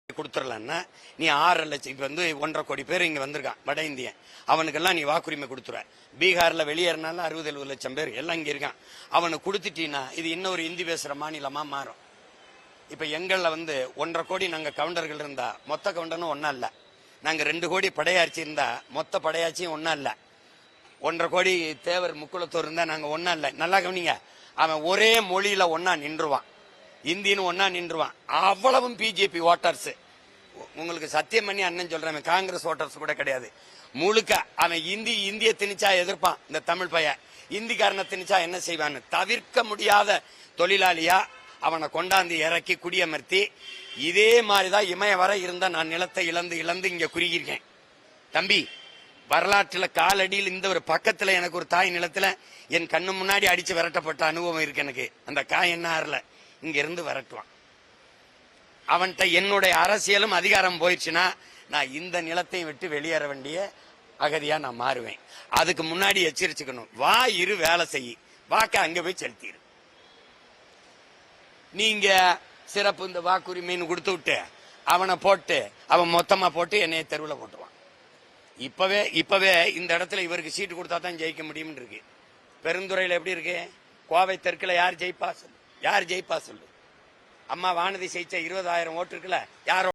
கொடுத்துடலான்னா நீ 6 லட்சம் இப்ப 1.5 கோடி பேர் இங்க வந்திருக்கான் வட இந்தியன், அவனுக்கெல்லாம் நீ வாக்குரிமை கொடுத்துருவ. பீகார்ல வெளியேறினாலும் 60-70 லட்சம் பேர் எல்லாம் இங்க இருக்கான். அவனுக்கு கொடுத்துட்டீங்கன்னா இது இன்னொரு இந்தி பேசுற மாநிலமா மாறும். இப்ப எங்கள்ல 1.5 கோடி நாங்க கவுண்டர்கள் இருந்தா மொத்த கவுண்டனும் ஒன்னா இல்ல. நாங்க 2 கோடி படையாட்சி இருந்தா மொத்த படையாட்சியும் ஒன்னா இல்ல. 1.5 கோடி தேவர் முக்குளத்தோர் இருந்தா நாங்க ஒன்னா இல்ல. நல்லா கவனிங்க, அவன் ஒரே மொழியில ஒன்னா நின்றுவான், இந்தின்னு ஒன்னா நின்றுவான். அவ்வளவும் பிஜேபி ஓட்டர்ஸ். உங்களுக்கு சத்தியம் பண்ணி அண்ணன் சொல்றேன், காங்கிரஸ் ஓட்டர்ஸ் கூட கிடையாது. முழுக்க அவன் இந்திய திணிச்சா எதிர்ப்பான். இந்த தமிழ் பையன் இந்திக்காரனை திணிச்சா என்ன செய்வான்னு தவிர்க்க முடியாத தொழிலாளியா அவனை கொண்டாந்து இறக்கி குடியமர்த்தி, இதே மாதிரிதான் இமய வர இருந்தா நான் நிலத்தை இழந்து இங்க குறுகியிருக்கேன். தம்பி, வரலாற்றுல காலடியில் இந்த ஒரு பக்கத்துல எனக்கு ஒரு தாய் நிலத்துல என் கண்ணு முன்னாடி அடிச்சு விரட்டப்பட்ட அனுபவம் இருக்கு எனக்கு. அந்த காய் என்ன ஆறல, இங்க இருந்து விரட்டுவான். அவன்கிட்ட என்னுடைய அரசியலும் அதிகாரம் போயிடுச்சுன்னா நான் இந்த நிலத்தையும் விட்டு வெளியேற வேண்டிய அகதியா நான் மாறுவேன். அதுக்கு முன்னாடி எச்சரிச்சுக்கணும். வா இரு வேலை செய்ய, வாக்க அங்க போய் செலுத்திடு. நீங்க சிறப்பு இந்த வாக்குரிமைன்னு கொடுத்து விட்டு அவனை போட்டு அவன் மொத்தமா போட்டு என்னைய தெருவில் போட்டுவான். இப்பவே இந்த இடத்துல இவருக்கு சீட்டு கொடுத்தா தான் ஜெயிக்க முடியும் இருக்கு. பெருந்துறையில எப்படி இருக்கு? கோவை தெற்குல யார் ஜெயிப்பா சொல்லு? அம்மா வானதி ஜெயிச்ச 20,000 ஓட்டு இருக்குல்ல, யாரோ